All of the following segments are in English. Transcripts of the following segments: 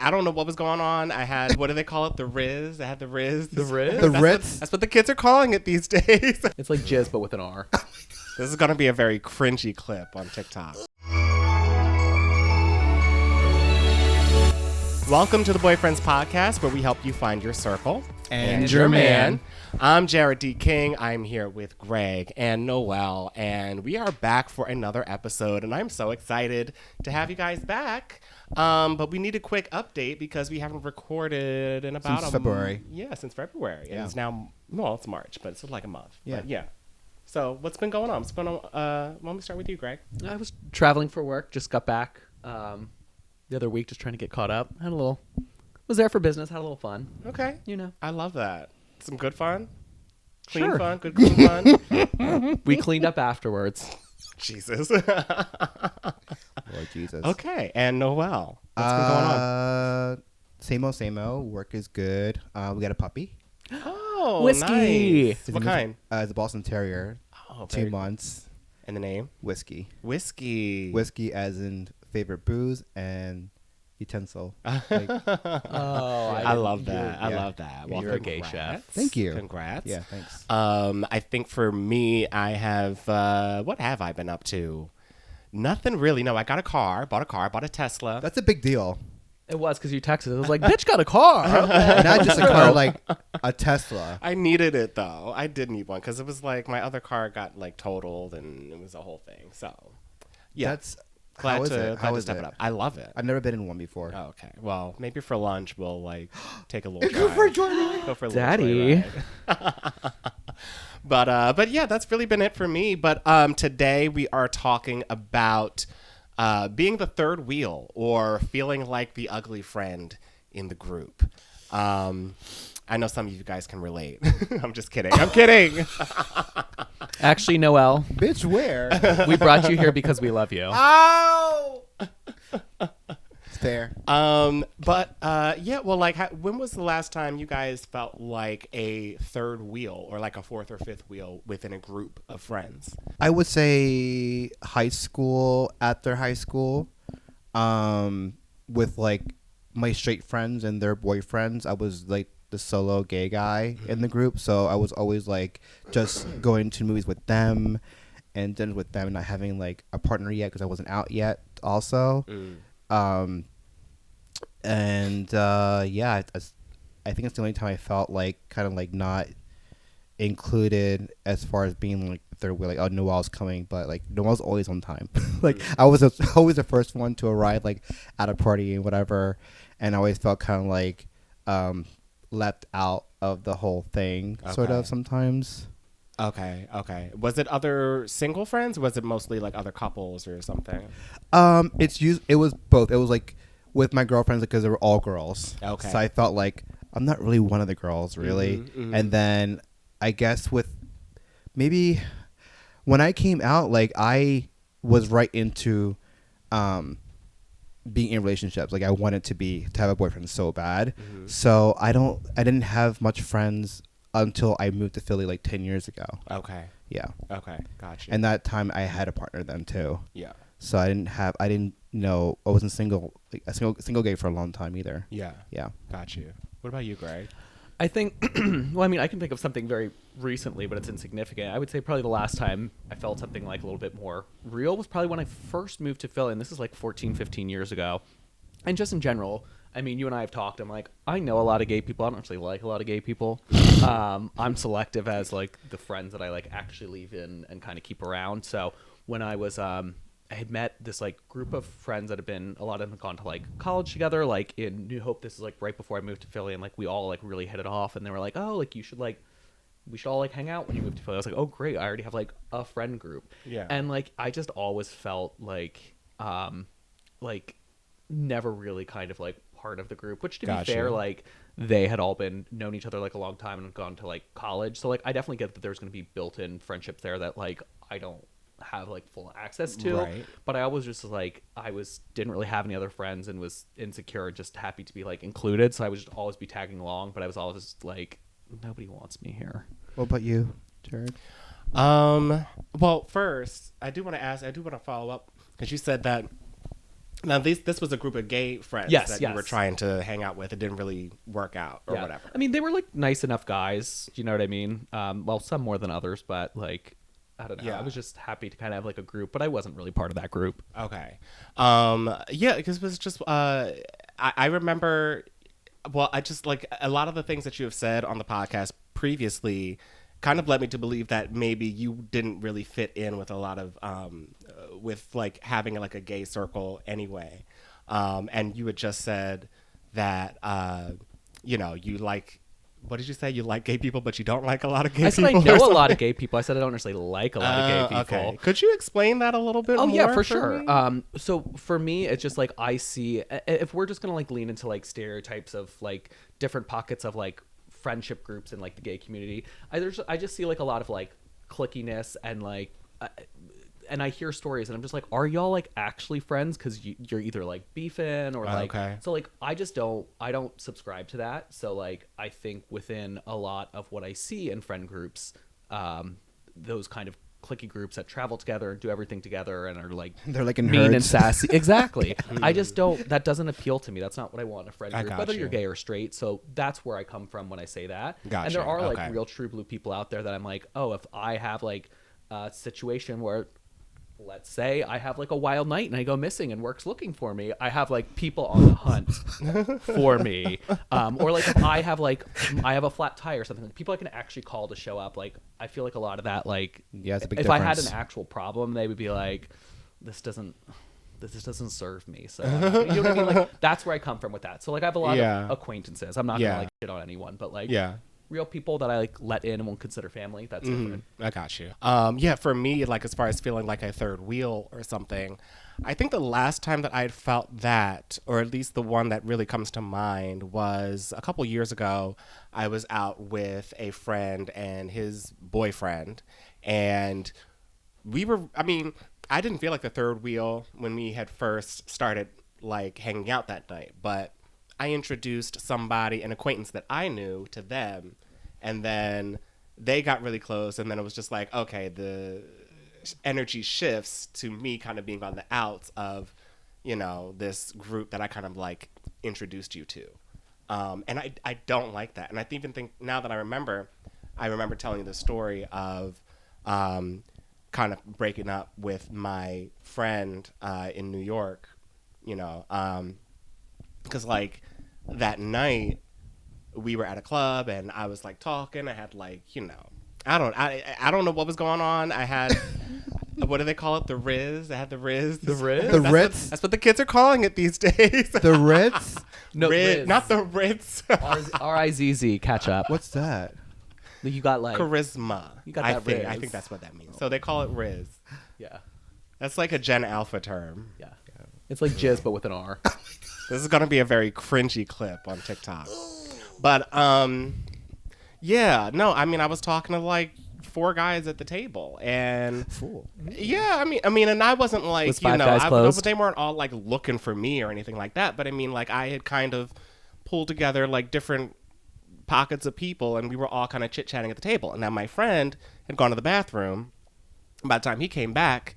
I don't know what was going on. I had, what do they call it? The Riz. I had the Riz. The Riz? The Ritz? That's what the kids are calling it these days. It's like jizz, but with an R. This is going to be a very cringy clip on TikTok. Welcome to the BoyFriends podcast, where we help you find your circle And your man. I'm Jarrod D. King. I'm here with Greg and Noel, and we are back for another episode, and I'm so excited to have you guys back. But we need a quick update because we haven't recorded in about Since February. Since February. Yeah. And it's now, well, it's March, but it's like a month. Yeah. But yeah. So what's been going on? What's been on? Why don't we start with you, Greg? I was traveling for work, just got back the other week, just trying to get caught up. Was there for business, had a little fun. Okay. You know. I love that. Some good fun? Clean Sure. fun? Good clean fun? We cleaned up afterwards. Jesus. Lord Jesus. Okay. And Noel, what's been going on? Same old. Work is good. We got a puppy. Oh, Whiskey. Nice. What kind? It's a Boston Terrier. Oh, 2 months. And the name? Whiskey. Whiskey. Whiskey as in favorite booze and utensil. Like, I love that. I yeah. love that. Well, You're a gay congrats. chef. Thank you. Congrats. yeah, thanks. I think for me, I have, what have I been up to? Nothing really. No, I got a car, bought a Tesla. That's a big deal. It was because you texted. It was like, bitch got a car. Not just a car, like a Tesla. I needed it though. I did need one because it was like my other car got like totaled and it was a whole thing. So yeah, That's glad how is to it? How is step it? it up. I love it. I've never been in one before. Oh, okay. Well, maybe for lunch we'll like take a little Go for a drive. joyride. Go for a Daddy. little joyride. But yeah, that's really been it for me. But today we are talking about being the third wheel or feeling like the ugly friend in the group. I know some of you guys can relate. I'm just kidding. I'm kidding. Actually, Noel, Bitch, where? we brought you here because we love you. Oh. It's fair. Yeah. Well, like, when was the last time you guys felt like a third wheel or like a fourth or fifth wheel within a group of friends? I would say high school, after high school, with like my straight friends and their boyfriends. I was like the solo gay guy in the group, so I was always like just going to movies with them and dinners with them, and not having like a partner yet because I wasn't out yet. Also, I think it's the only time I felt like kind of like not included as far as being like third wheel, like, oh, Noel's coming, but like Noel's always on time. Like I was always the first one to arrive, like at a party and whatever, and I always felt kind of like left out of the whole thing, sort Okay. of sometimes. Okay. Was it other single friends? Or was it mostly like other couples or something? It was both. It was like with my girlfriends because they were all girls. Okay. So I felt like I'm not really one of the girls, really. And then I guess with maybe when I came out, like I was right into being in relationships. Like I wanted to have a boyfriend so bad. So I didn't have much friends until I moved to Philly like 10 years ago. Okay. Yeah. Okay. Gotcha. And that time I had a partner then too. yeah. So I didn't know, I wasn't single gay for a long time either. Yeah. Yeah. Got you. What about you, Greg? I think, well, I mean, I can think of something very recently, but it's insignificant. I would say probably the last time I felt something like a little bit more real was probably when I first moved to Philly, and this is like 14, 15 years ago. And just in general, I mean, you and I have talked. I'm like, I know a lot of gay people. I don't actually like a lot of gay people. I'm selective as like the friends that I like actually leave in and kind of keep around. So when I was, I had met this like group of friends that had been, a lot of them had gone to like college together, like in New Hope. This is like right before I moved to Philly, and like we all like really hit it off. And they were like, oh, like we should all like hang out when you move to Philly. I was like, oh great, I already have like a friend group. Yeah. And like I just always felt like never really kind of like part of the group, which to Gotcha. be fair, like they had all known each other like a long time and gone to like college. So like I definitely get that there's going to be built-in friendships there that like I don't have like full access to. Right. But I always just like didn't really have any other friends and was insecure, just happy to be like included. So I would just always be tagging along, but I was always just like, nobody wants me here. What about you, Jarrod? Well, first, I do want to follow up because you said that Now, this was a group of gay friends that you were trying to hang out with. It didn't really work out or whatever. I mean, they were like nice enough guys. You know what I mean? Well, some more than others, but like, I don't know. Yeah. I was just happy to kind of have like a group, but I wasn't really part of that group. Okay. Yeah, because it was just, I remember, well, I just like a lot of the things that you have said on the podcast previously kind of led me to believe that maybe you didn't really fit in with a lot of, with like having like a gay circle anyway. And you had just said that, you know, you like, what did you say? You like gay people, but you don't like a lot of gay people? I said I know a lot of gay people. I said I don't necessarily like a lot of gay people. Okay. Could you explain that a little bit more? Oh, yeah, for sure. So for me, it's just like I see, if we're just going to like lean into like stereotypes of like different pockets of like friendship groups in like the gay community, I just see like a lot of like clickiness and like and I hear stories and I'm just like, are y'all like actually friends because you're either like beefing or like so like I don't subscribe to that. So like I think within a lot of what I see in friend groups, those kind of clicky groups that travel together and do everything together and are like they're like in mean herds. and sassy. Exactly. I just don't. That doesn't appeal to me. That's not what I want in a friend group, whether you're gay or straight. So that's where I come from when I say that. And there are like real true blue people out there that I'm like, oh, if I have like a situation where, let's say I have like a wild night and I go missing and work's looking for me, I have like people on the hunt for me. Or like if I have a flat tire or something, like people I can actually call to show up. Like I feel like a lot of that, like it's a big if difference. I had an actual problem, they would be like, this doesn't serve me. So you know what I mean? Like that's where I come from with that. So like I have a lot of acquaintances. I'm not gonna like shit on anyone, but like real people that I like let in and won't consider family. That's different. I got you. Yeah, for me, like as far as feeling like a third wheel or something, I think the last time that I had felt that, or at least the one that really comes to mind, was a couple years ago. I was out with a friend and his boyfriend, and we were, I mean, I didn't feel like the third wheel when we had first started like hanging out that night, but I introduced somebody, an acquaintance that I knew, to them, and then they got really close, and then it was just like, okay, the energy shifts to me kind of being on the outs of, you know, this group that I kind of like introduced you to. And I don't like that. And I even think now that I remember telling you the story of kind of breaking up with my friend in New York, you know, because like that night we were at a club and I was like talking. I had like, you know, I don't know what was going on. I had what do they call it? The Riz. I had the Riz. The Riz? The Ritz? That's what the kids are calling it these days. The Ritz? No, Riz. Not the Ritz. RIZZ catch up. What's that? You got like Charisma. You got that Riz. I think that's what that means. So they call it Riz. Yeah. That's like a Gen Alpha term. Yeah. It's like jizz but with an R. This is gonna be a very cringy clip on TikTok. But yeah, no, I mean I was talking to like 4 guys at the table, and yeah, I mean, and I wasn't like, was you 5 know, guys closed? they weren't all like looking for me or anything like that. But I mean, like I had kind of pulled together like different pockets of people, and we were all kind of chit chatting at the table. And now my friend had gone to the bathroom. By the time he came back,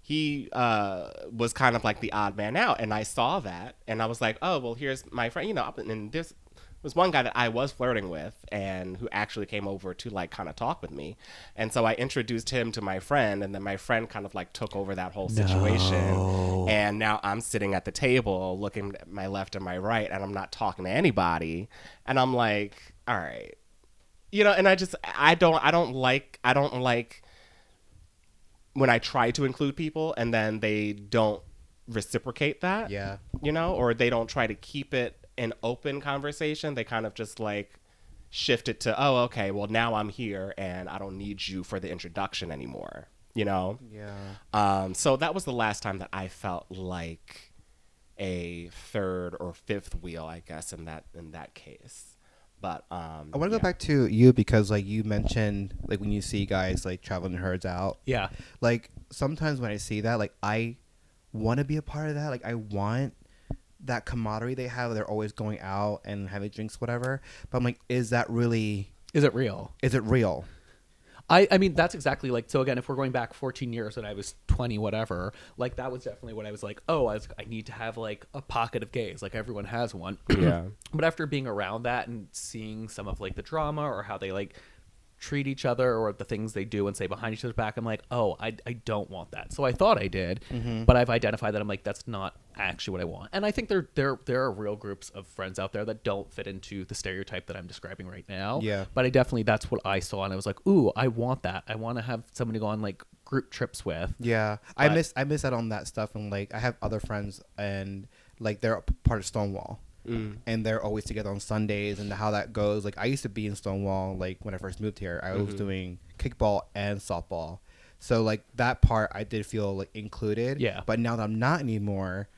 he was kind of like the odd man out, and I saw that, and I was like, oh well, here's my friend, you know, and this was one guy that I was flirting with and who actually came over to like kind of talk with me. And so I introduced him to my friend, and then my friend kind of like took over that whole situation. And now I'm sitting at the table looking at my left and my right, and I'm not talking to anybody. And I'm like, all right, you know, and I don't like when I try to include people and then they don't reciprocate that. Yeah. You know, or they don't try to keep it an open conversation. They kind of just like shift it to, oh, okay, well now I'm here and I don't need you for the introduction anymore, you know? Yeah. So that was the last time that I felt like a third or fifth wheel, I guess, in that case. But I want to go back to you because like you mentioned like when you see guys like traveling herds out. Yeah. Like sometimes when I see that, like I want to be a part of that. Like I want that camaraderie they have. They're always going out and having drinks, whatever. But I'm like, is it real? Is it real? I mean, that's exactly like, so again, if we're going back 14 years and I was 20, whatever, like that was definitely what I was like, oh, I need to have like a pocket of gays. Like everyone has one. Yeah. But after being around that and seeing some of like the drama or how they like treat each other or the things they do and say behind each other's back, I'm like, oh, I don't want that. So I thought I did, but I've identified that I'm like, that's not actually what I want. And I think there are real groups of friends out there that don't fit into the stereotype that I'm describing right now. Yeah. But I definitely, that's what I saw, and I was like, ooh, I want that. I want to have somebody to go on like group trips with. Yeah, But- I miss out on that stuff, and like I have other friends, and like they're part of Stonewall, and they're always together on Sundays, and how that goes. Like I used to be in Stonewall, like when I first moved here, I was doing kickball and softball, so like that part I did feel like included. Yeah. But now that I'm not anymore,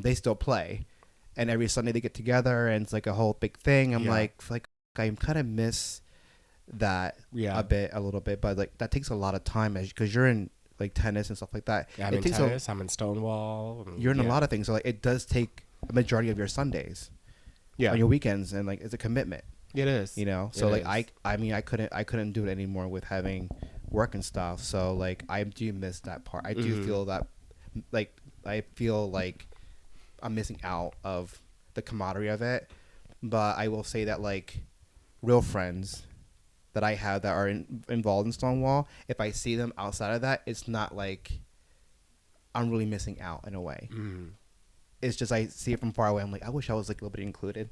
they still play, and every Sunday they get together, and it's like a whole big thing. I'm Yeah. like I kind of miss that Yeah. a little bit, but like that takes a lot of time because you're in like tennis and stuff like that. I'm It in takes tennis. I'm in Stonewall. you're in a lot of things, so like it does take a majority of your Sundays, Yeah. on your weekends, and like it's a commitment, It is. you know. So It like is. I mean I couldn't do it anymore with having work and stuff. So like I do miss that part. I do feel that like I feel like I'm missing out of the camaraderie of it. But I will say that like real friends that I have that are involved in Stonewall, if I see them outside of that, it's not like I'm really missing out in a way. It's just I see it from far away. I'm like, I wish I was like a little bit included.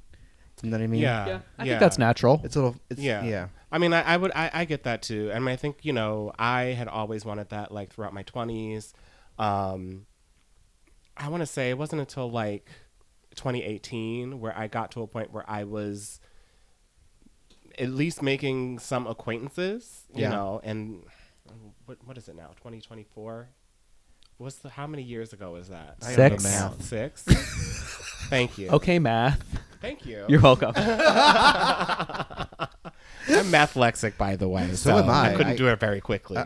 You know what I mean? Yeah. I think that's natural. It's a little. It's, Yeah. yeah. I mean, I get that too. I mean, I think, I had always wanted that like throughout my 20s. I want to say it wasn't until like 2018 where I got to a point where I was at least making some acquaintances, you Yeah. know, and what is it now? 2024? How many years ago is that? I don't know 6. math. 6? Thank you. Okay, math. Thank you. You're welcome. I'm math lexic, by the way. So am I. I couldn't I- do it very quickly.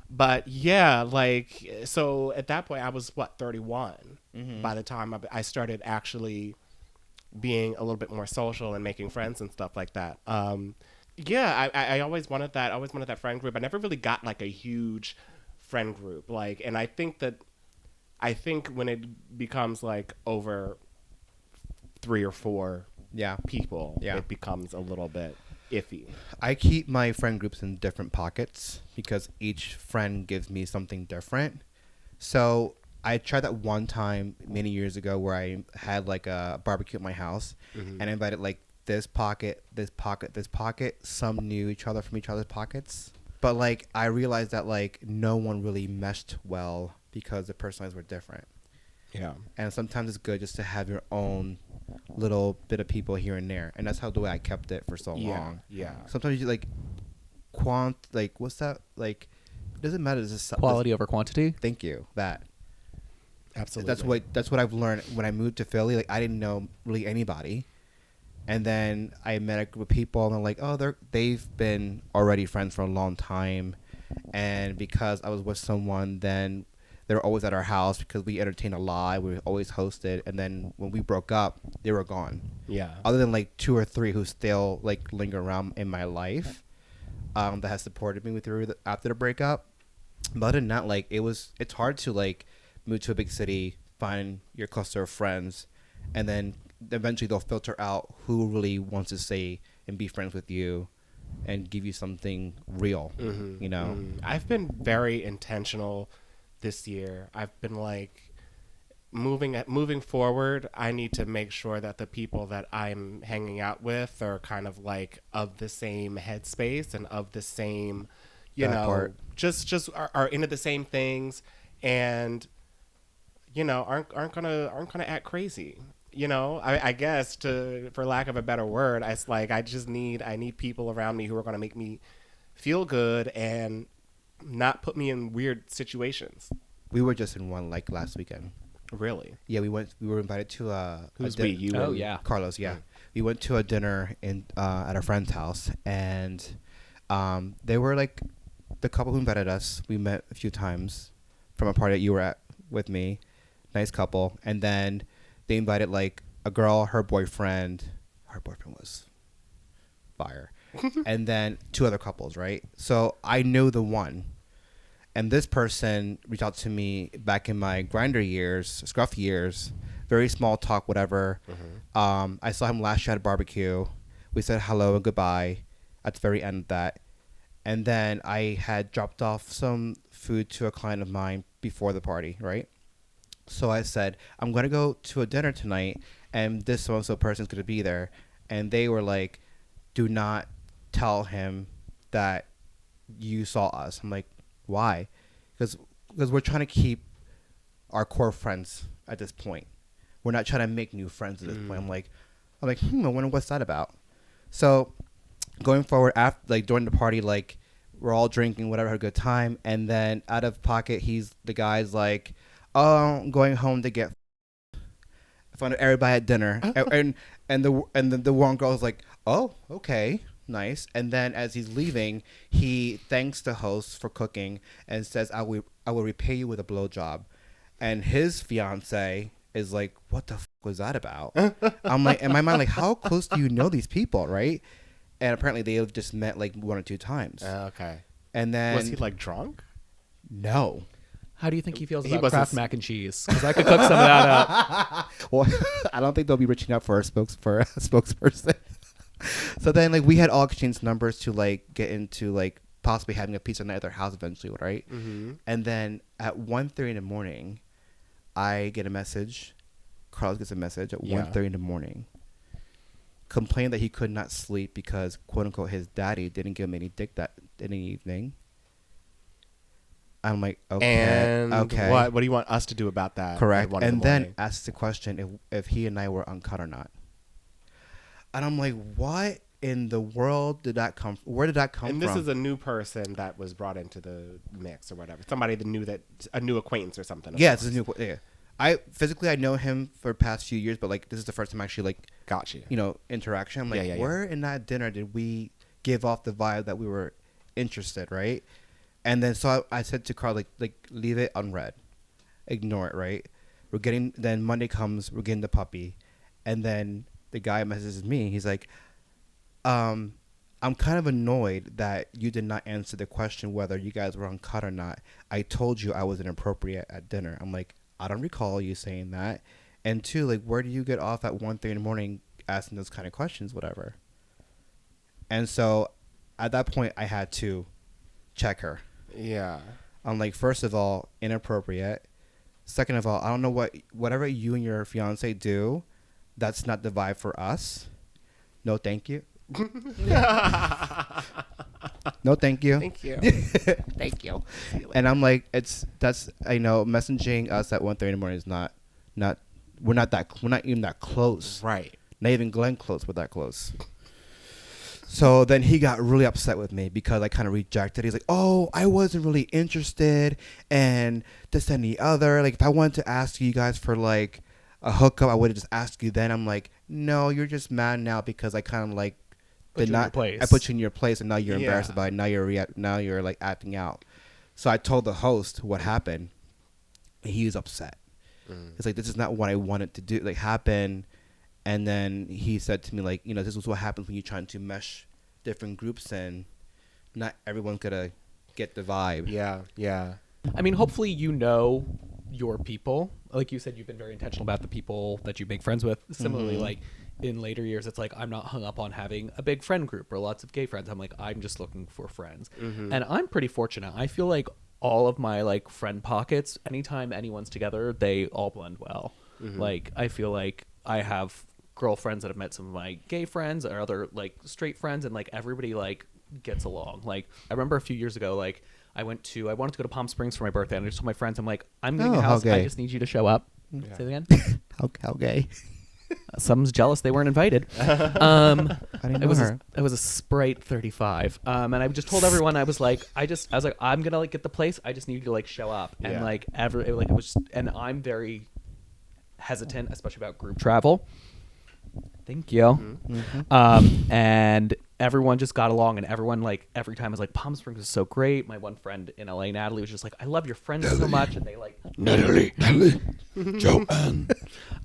But yeah, like, so at that point I was 31 by the time I started actually being a little bit more social and making friends and stuff like that. Yeah, I always wanted that. I always wanted that friend group. I never really got like a huge friend group. Like, and I think when it becomes like over 3 or 4 people, Yeah. it becomes a little bit iffy. I keep my friend groups in different pockets because each friend gives me something different. So I tried that one time many years ago where I had like a barbecue at my house and I invited like this pocket, this pocket, this pocket. Some knew each other from each other's pockets. But like I realized that like no one really meshed well because the personalities were different. Yeah. And sometimes it's good just to have your own little bit of people here and there. And that's how the way I kept it for so long. Yeah. Sometimes you like what's that? Like it doesn't matter. It's just Quality over quantity. Thank you. That. Absolutely. That's what I've learned when I moved to Philly. Like I didn't know really anybody. And then I met a group of people and they're like, oh, they've been already friends for a long time. And because I was with someone, then they were always at our house because we entertained a lot. We were always hosted. And then when we broke up, they were gone. Yeah. Other than like 2 or 3 who still like linger around in my life, that has supported me through after the breakup. But other than that, like it's hard to like move to a big city, find your cluster of friends, and then eventually they'll filter out who really wants to stay and be friends with you and give you something real, you know? I've been very intentional this year. I've been like moving forward. I need to make sure that the people that I'm hanging out with are kind of like of the same headspace and of the same, just are into the same things and aren't gonna act crazy. I guess for lack of a better word, I need people around me who are going to make me feel good and not put me in weird situations. We were just in one like last weekend. Really? Yeah, we were invited to Who's we? You? Oh and yeah, Carlos. Yeah, we went to a dinner at a friend's house, and they were like the couple who invited us. We met a few times from a party that you were at with me. Nice couple, and then they invited like a girl, her boyfriend was fire, and then 2 other couples, right? So I knew the one. And this person reached out to me back in my grinder years, scruff years, very small talk, whatever. I saw him last year at a barbecue. We said hello and goodbye at the very end of that. And then I had dropped off some food to a client of mine before the party, right? So I said, I'm going to go to a dinner tonight, and this so-and-so person's going to be there. And they were like, do not tell him that you saw us. I'm like, why? Because we're trying to keep our core friends at this point. We're not trying to make new friends at this point. I'm like, I wonder what's that about. So going forward, after like during the party, like we're all drinking, whatever, had a good time, and then out of pocket, the guy's like, oh, I'm going home to get. I found everybody at dinner, and the one girl's like, oh, okay. Nice. And then as he's leaving, he thanks the host for cooking and says, I will repay you with a blowjob. And his fiance is like, what the was that about? I'm like, in my mind, like, how close do you know these people, right? And apparently they have just met like 1 or 2 times. Okay. And then was he like drunk? No. How do you think he feels about Kraft mac and cheese? Because I could cook some of that up. Well, I don't think they'll be reaching out for a spokesperson. So then, like, we had all exchanged numbers to like get into like possibly having a pizza night at their house eventually, right? And then at 1:30 in the morning, I get a message. Carlos gets a message at 1:30 in the morning, complaining that he could not sleep because quote unquote his daddy didn't give him any dick that any evening. I'm like, okay, and okay. What do you want us to do about that? Correct. And then asks the question if he and I were uncut or not. And I'm like, what in the world did that come from? Where did that come from? And this is a new person that was brought into the mix or whatever. Somebody that knew a new acquaintance or something. Yeah, it's a new. Yeah. I know him for the past few years, but like this is the first time actually like got you. Interaction. I'm like, where in that dinner did we give off the vibe that we were interested, right? And then so I said to Carl like leave it unread, ignore it, right? Then Monday comes, we're getting the puppy, and then the guy messages me. He's like, I'm kind of annoyed that you did not answer the question whether you guys were uncut or not. I told you I was inappropriate at dinner. I'm like, I don't recall you saying that. And 2, like, where do you get off at 1:30 in the morning asking those kind of questions, whatever? And so at that point, I had to check her. Yeah. I'm like, first of all, inappropriate. Second of all, I don't know whatever you and your fiance do, that's not the vibe for us. No, thank you. No, thank you. Thank you. Thank you. And I'm like, messaging us at 1:30 in the morning is not we're not even that close. Right. Not even Glenn close, we're that close. So then he got really upset with me because I kind of rejected. He's like, oh, I wasn't really interested and this and the other. Like, if I wanted to ask you guys for like a hookup, I would have just asked you then. I'm like, no, you're just mad now because I kind of like I put you in your place and now you're embarrassed about it. Now you're like acting out. So I told the host what happened. And he was upset. It's like, this is not what I wanted to do, like happen. And then he said to me, like, this is what happens when you're trying to mesh different groups and not everyone's gonna get the vibe. Yeah, yeah. I mean, hopefully your people. Like you said, you've been very intentional about the people that you make friends with. Similarly, like in later years, it's like I'm not hung up on having a big friend group or lots of gay friends. I'm like, I'm just looking for friends. And I'm pretty fortunate. I feel like all of my like friend pockets, anytime anyone's together, they all blend well. Like, I feel like I have girlfriends that have met some of my gay friends or other like straight friends, and like everybody like gets along. Like, I remember a few years ago, like I wanted to go to Palm Springs for my birthday, and I just told my friends, I'm like, I'm getting a house. I just need you to show up. Say it again. How gay? Someone's jealous they weren't invited. I didn't know her. It was a Sprite 35. And I just told everyone, I was like, I'm gonna like get the place. I just need you to like show up. And it was, and I'm very hesitant, especially about group travel. Thank you. And everyone just got along, and everyone like every time was like, Palm Springs is so great. My one friend in LA, Natalie, was just like, I love your friends so much, and they like Natalie, Joanne.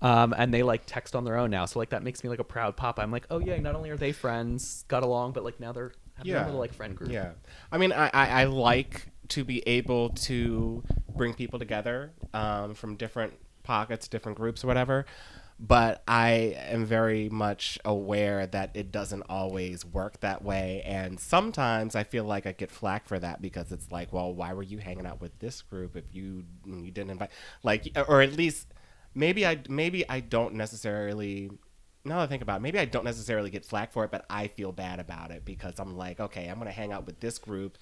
And they like text on their own now. So like that makes me like a proud papa. I'm like, oh yeah, not only are they friends, got along, but like now they're having a little like friend group. Yeah. I mean, I like to be able to bring people together from different pockets, different groups or whatever. But I am very much aware that it doesn't always work that way. And sometimes I feel like I get flack for that because it's like, well, why were you hanging out with this group if you didn't invite, like, or at least maybe I don't necessarily, now that I think about it, maybe I don't necessarily get flack for it, but I feel bad about it because I'm like, okay, I'm going to hang out with this group.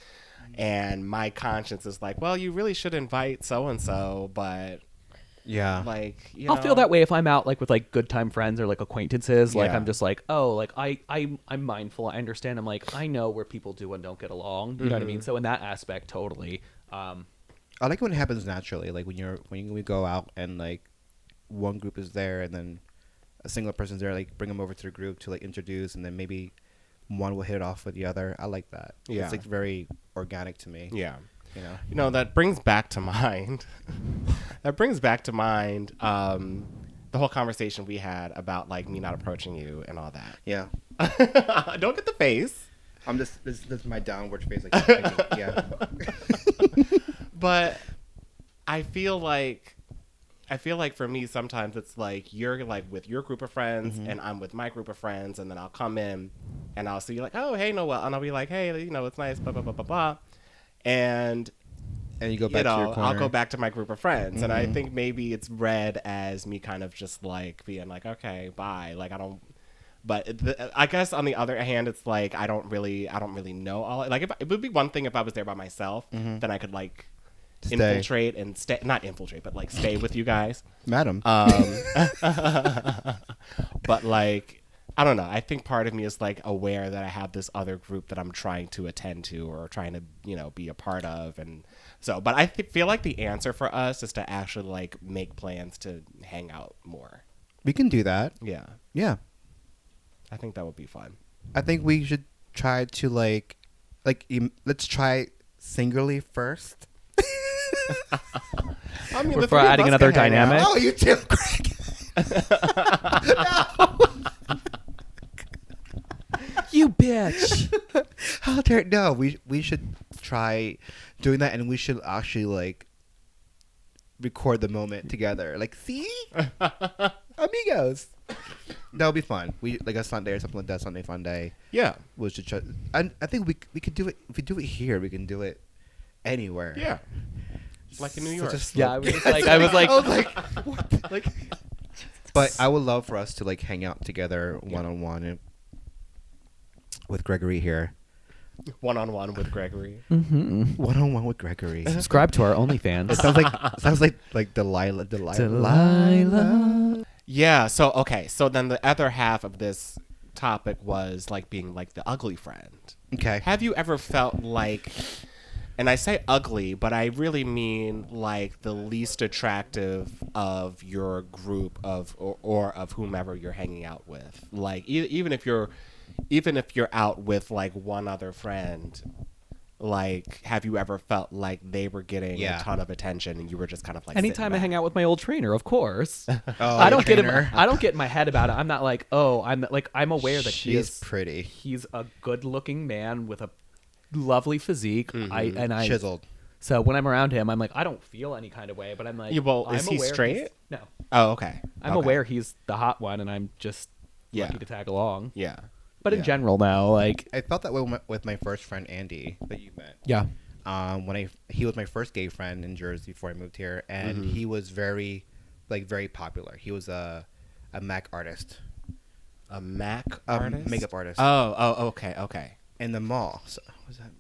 And my conscience is like, well, you really should invite so-and-so, but... Yeah. Like, you I'll know. feel that way if I'm out like with like good time friends or like acquaintances. Like Yeah. I'm just like, oh, like I'm mindful. I understand. I'm like, I know where people do and don't get along. You know what I mean? So in that aspect, totally. I like when it happens naturally, like when we go out and like one group is there and then a single person's there, like bring them over to the group to like introduce, and then maybe one will hit it off with the other. I like that. Yeah. It's like very organic to me. Yeah. You know? That brings back to mind the whole conversation we had about like me not approaching you and all that. Yeah. Don't get the face. I'm just this is my downward face. Like, yeah. But I feel like for me sometimes it's like you're like with your group of friends and I'm with my group of friends, and then I'll come in and I'll see you like, oh hey Noel, and I'll be like, hey, it's nice, blah blah blah blah blah. And you go back to your corner. I'll go back to my group of friends, and I think maybe it's read as me kind of just like being like, okay, bye. Like I don't. But I guess on the other hand, it's like I don't really know all. Like it would be one thing if I was there by myself, then I could like infiltrate and stay. Not infiltrate, but like stay with you guys, madam. But like. I don't know. I think part of me is like aware that I have this other group that I'm trying to attend to or trying to, be a part of. And so, but I feel like the answer for us is to actually like make plans to hang out more. We can do that. Yeah. Yeah. I think that would be fun. I think we should try to let's try singularly first. I mean, Before adding another dynamic. Oh, you too, Greg. You bitch. How dare no? We should try doing that, and we should actually like record the moment together. Like, see, amigos. That would be fun. We like a Sunday or something like that. Sunday fun day. Yeah. We should try. I think we could do it. If we do it here, we can do it anywhere. Yeah. Like in New York. Yeah, I was just like, I was like, what? Like, but I would love for us to like hang out together one on one with Gregory here. One-on-one with Gregory. One on one with Gregory. subscribe to our OnlyFans. It sounds like Delilah. Yeah. So, okay. So then the other half of this topic was like being like the ugly friend. Okay. Have you ever felt like, and I say ugly, but I really mean like the least attractive of your group of or of whomever you're hanging out with? Like even if you're out with like one other friend, like have you ever felt like they were getting a ton of attention and you were just kind of like Anytime I hang out with my old trainer, of course. Oh, I don't get in my head about it. I'm not like, oh, I'm aware that she's pretty. He's a good-looking man with a lovely physique. I Chiseled. So when I'm around him, I'm like, I don't feel any kind of way, but I'm like, Yeah, well, I'm is he aware straight? No, Oh, okay. I'm aware he's the hot one, and I'm just lucky to tag along. Yeah. But in general, now, like, I felt that way with my first friend Andy that you met. yeah, He was my first gay friend in Jersey before I moved here, and he was very popular. He was a Mac artist. A Mac artist? Makeup artist. Oh, okay. In the mall. So, was that?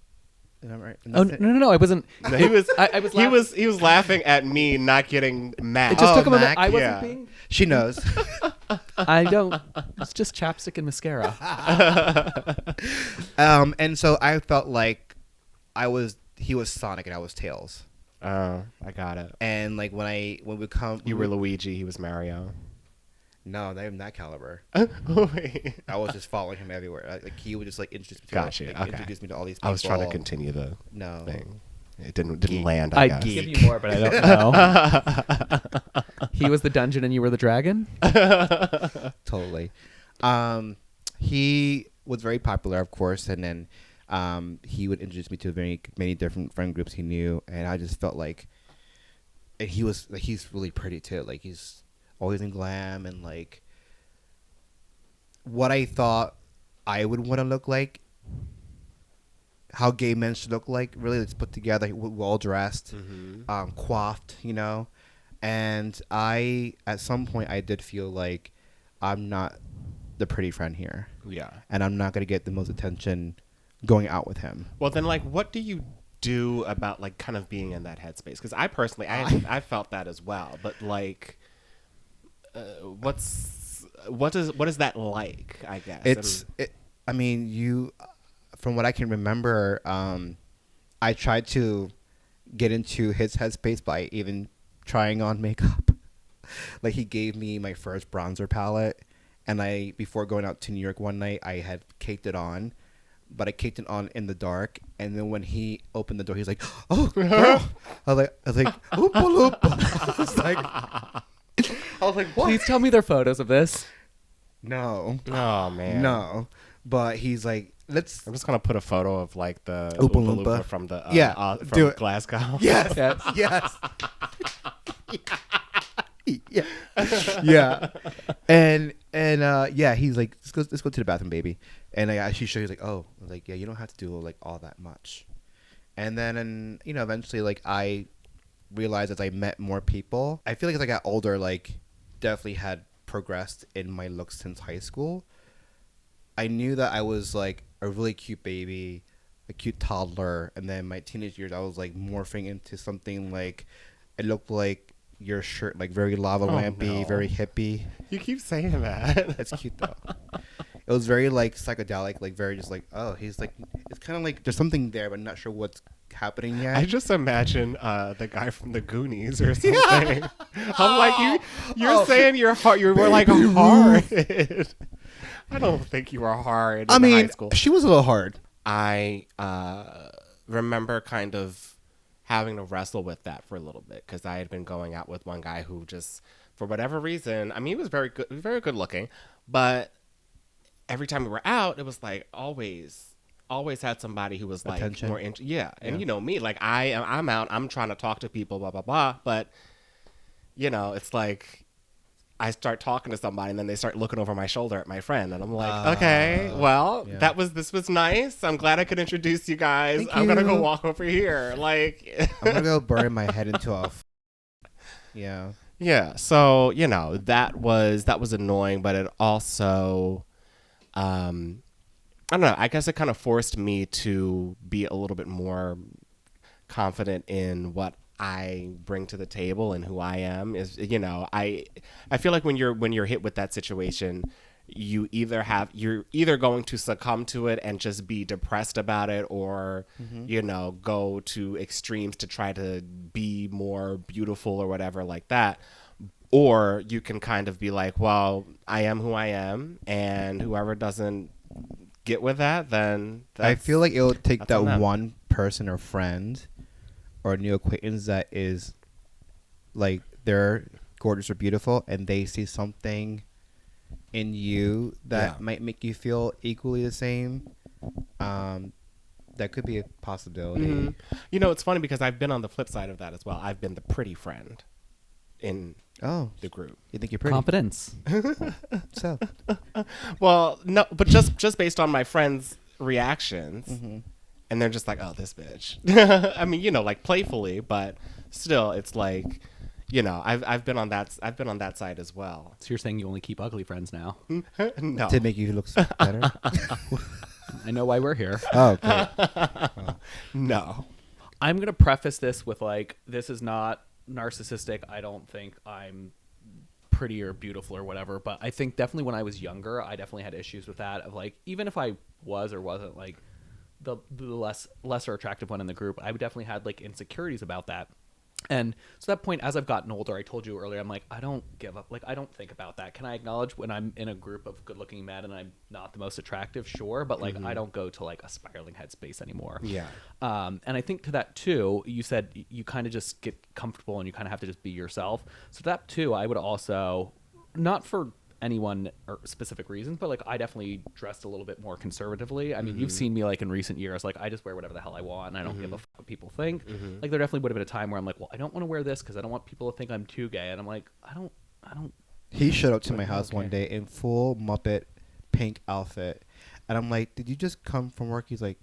Am I right? Oh no! I wasn't. No, he was. I was. He was laughing at me not getting Mac. It just took him a minute. Mac? I wasn't Yeah. being. She knows. I don't. It's just chapstick and mascara. And so I felt like he was Sonic and I was Tails. Oh, I got it. And like when we come, You were Luigi. He was Mario. No, not even that caliber. Wait. I was just following him everywhere. Like he would just like introduce me to Gotcha. like, Okay. introduce me to all these people. I was trying to continue the No. thing. It didn't land. I guess. give you more, but I don't know. He was the dungeon and you were the dragon? Totally. He was very popular, of course, and then he would introduce me to many different friend groups he knew, and I just felt like, and he's really pretty too. Like he's always in glam and like what I thought I would want to look like, how gay men should look like. Really, it's put together, well dressed, coiffed, you know. And at some point, I did feel like I'm not the pretty friend here. Yeah. And I'm not going to get the most attention going out with him. Well, then, like, what do you do about, like, kind of being in that headspace? Because I personally, I felt that as well. But, like, what is that like, I guess? I mean, from what I can remember, I tried to get into his headspace by even trying on makeup. Like, he gave me my first bronzer palette, and before going out to New York one night, I had caked it on, but I caked it on in the dark, and then when he opened the door, he was like, "Oh, girl." I was like, "Oompa loompa." I was like, "What?" Please tell me there are photos of this. No. Oh, man. No. But he's like, I'm just going to put a photo of, like, the Oompa Oompa Loompa. Loompa from the do from it. Glasgow. Yes. Yes. Yes. Yeah. Yeah. And yeah, he's like, let's go to the bathroom, baby. And I actually show you like, oh, like, yeah, you don't have to do like all that much. And then, you know, eventually, like, I realized as I met more people, I feel like as I got older, like, definitely had progressed in my looks since high school. I knew that I was like a really cute baby, a cute toddler, and then my teenage years, I was like morphing into something like, it looked like your shirt, like very lava lampy, no. very hippie. You keep saying that. That's cute though. It was very like psychedelic, like very just like, oh, he's like, it's kind of like there's something there, but not sure what's happening yet. I just imagine the guy from the Goonies or something. I'm like, you're saying you're hard. You were like hard. I don't think you were hard in high school. She was a little hard. I remember kind of having to wrestle with that for a little bit because I had been going out with one guy who just, for whatever reason, I mean, he was very good looking, but every time we were out, it was like always had somebody who was like Attention. more yeah. And you know me, like I'm out, I'm trying to talk to people, blah blah blah, but you know, it's like I start talking to somebody and then they start looking over my shoulder at my friend and I'm like, okay, well, yeah. this was nice. I'm glad I could introduce you guys. Thank I'm going to you. go walk over here. Like, I'm gonna go bury my head into a yeah. yeah. So, you know, that was annoying, but it also, I don't know. I guess it kind of forced me to be a little bit more confident in what I bring to the table and who I am. Is, you know, I feel like when you're hit with that situation, you're either going to succumb to it and just be depressed about it, or you know, go to extremes to try to be more beautiful or whatever like that. Or you can kind of be like, well, I am who I am, and whoever doesn't get with that, then I feel like it'll take that's that on them. one person or friend or new acquaintance that is like they're gorgeous or beautiful and they see something in you that might make you feel equally the same. That could be a possibility. Mhm. You know, it's funny because I've been on the flip side of that as well. I've been the pretty friend in Oh, the group. you think you're pretty? Confidence. So, Well, no, but just based on my friends' reactions, and they're just like, "Oh, this bitch." I mean, you know, like playfully, but still, it's like, you know, I've been on that side as well. So you're saying you only keep ugly friends now? No, to make you look better. I know why we're here. Oh, okay. no. I'm going to preface this with, like, this is not narcissistic. I don't think I'm pretty or beautiful or whatever, but I think definitely when I was younger, I definitely had issues with that of, like, even if I was or wasn't, like, the lesser attractive one in the group, I definitely had, like, insecurities about that. And so that point, as I've gotten older, I told you earlier, I'm like, I don't give up. Like, I don't think about that. Can I acknowledge when I'm in a group of good-looking men and I'm not the most attractive? Sure, but like, I don't go to like a spiraling headspace anymore. Yeah. And I think to that too, you said you kind of just get comfortable and you kind of have to just be yourself. So that too, I would also, not for anyone or specific reasons, but like I definitely dressed a little bit more conservatively. I mean, you've seen me like in recent years, like I just wear whatever the hell I want and I don't give a fuck what people think. Like there definitely would have been a time where I'm like, well, I don't want to wear this because I don't want people to think I'm too gay. And I'm like, I don't. He showed up to my house one day in full Muppet pink outfit, and I'm like, "Did you just come from work?" He's like,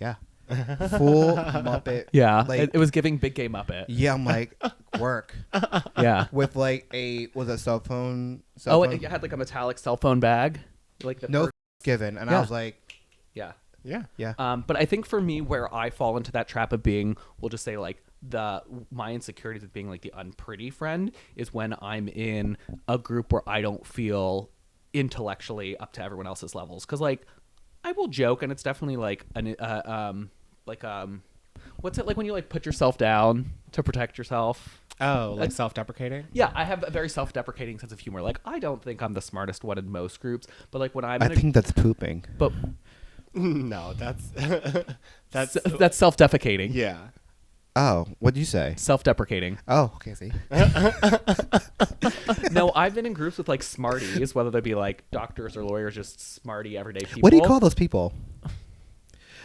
"Yeah." Full Muppet. Yeah, like, it was giving big gay Muppet. yeah. I'm like, work Yeah. with like a cell phone. It had like a metallic cell phone bag, like the No first- given, and Yeah. I was like, yeah. yeah. But I think for me, where I fall into that trap of being, we'll just say like my insecurities of being like the unpretty friend is when I'm in a group where I don't feel intellectually up to everyone else's levels. Because like I will joke, and it's definitely like what's it like when you like put yourself down to protect yourself? Oh, like self-deprecating? Yeah, I have a very self-deprecating sense of humor. Like I don't think I'm the smartest one in most groups, but like when I'm I think that's pooping. but No, that's that's self-defecating. yeah. Oh, what'd you say? Self-deprecating. Oh, okay. See. No, I've been in groups with like smarties, whether they be like doctors or lawyers, just smarty everyday people. What do you call those people?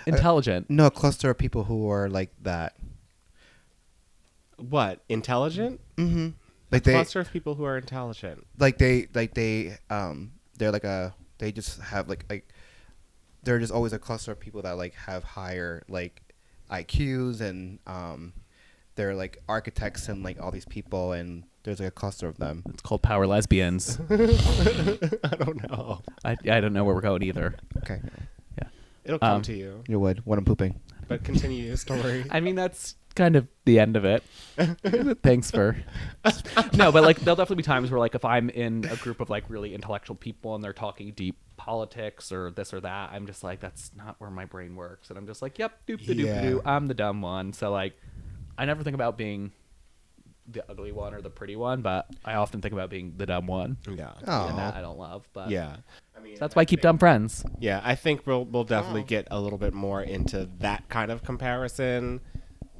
Intelligent. No, a cluster of people who are like that. What? Intelligent? Mm-hmm. A Like they, cluster of people who are intelligent. they're like they just have like they're just always a cluster of people that like have higher like IQs and they're like architects and like all these people and there's like a cluster of them. It's called power lesbians. I don't know. I don't know where we're going either. Okay, Yeah. It'll come to you. you would when I'm pooping. But continue your story. I mean, that's kind of the end of it. Thanks for. No, but like there'll definitely be times where like if I'm in a group of like really intellectual people and they're talking deep politics or this or that, I'm just like, that's not where my brain works. And I'm just like, yep, doop de doop de doo. I'm the dumb one. So like, I never think about being the ugly one or the pretty one, but I often think about being the dumb one. Yeah. Oh. And that I don't love. But Yeah. I mean, so that's why I keep dumb friends. Yeah, I think we'll definitely get a little bit more into that kind of comparison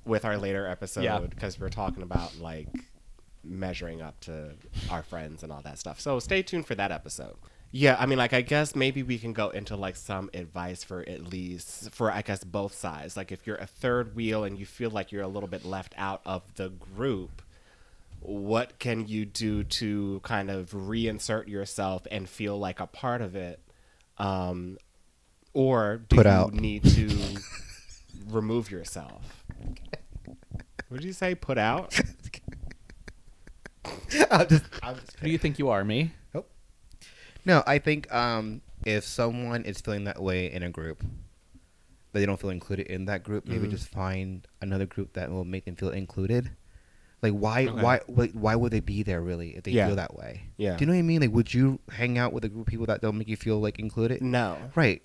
with our later episode because we're talking about like measuring up to our friends and all that stuff. So stay tuned for that episode. Yeah, I mean, like, I guess maybe we can go into like some advice for at least for, I guess, both sides. Like if you're a third wheel and you feel like you're a little bit left out of the group, what can you do to kind of reinsert yourself and feel like a part of it? Or do Put you out. need to remove yourself? What did you say? Put out? I'm just Who do you think you are, me? No, I think if someone is feeling that way in a group, that they don't feel included in that group, maybe just find another group that will make them feel included. Like why would they be there really if they feel that way? Yeah. Do you know what I mean? Like would you hang out with a group of people that don't make you feel like included? No. Right.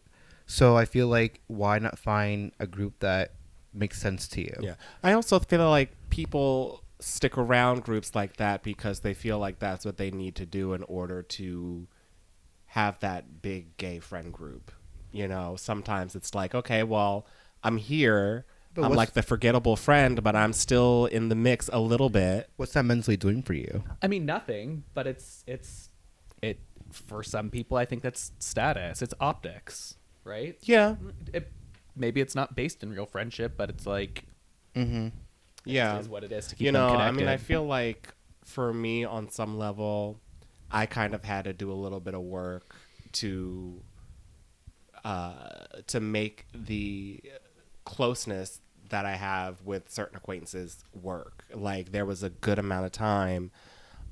So I feel like why not find a group that makes sense to you? Yeah. I also feel like people stick around groups like that because they feel like that's what they need to do in order to have that big gay friend group. You know, sometimes it's like, okay, well, I'm here. But I'm like the forgettable friend, but I'm still in the mix a little bit. What's that mentally doing for you? I mean, nothing, but it's for some people, I think that's status. It's optics, right? Yeah. Maybe it's not based in real friendship, but it's like, Yeah. it is what it is to keep You them know, connected. I mean, I feel like for me on some level, I kind of had to do a little bit of work to make the closeness that I have with certain acquaintances work. Like there was a good amount of time,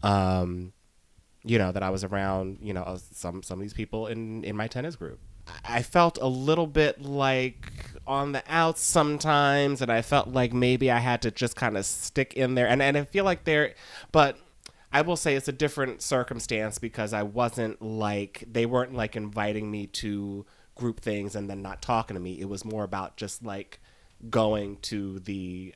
you know, that I was around, you know, some of these people in my tennis group. I felt a little bit like on the outs sometimes, and I felt like maybe I had to just kind of stick in there. And I feel like but I will say it's a different circumstance because I wasn't like, they weren't like inviting me to group things and then not talking to me. It was more about just like going to the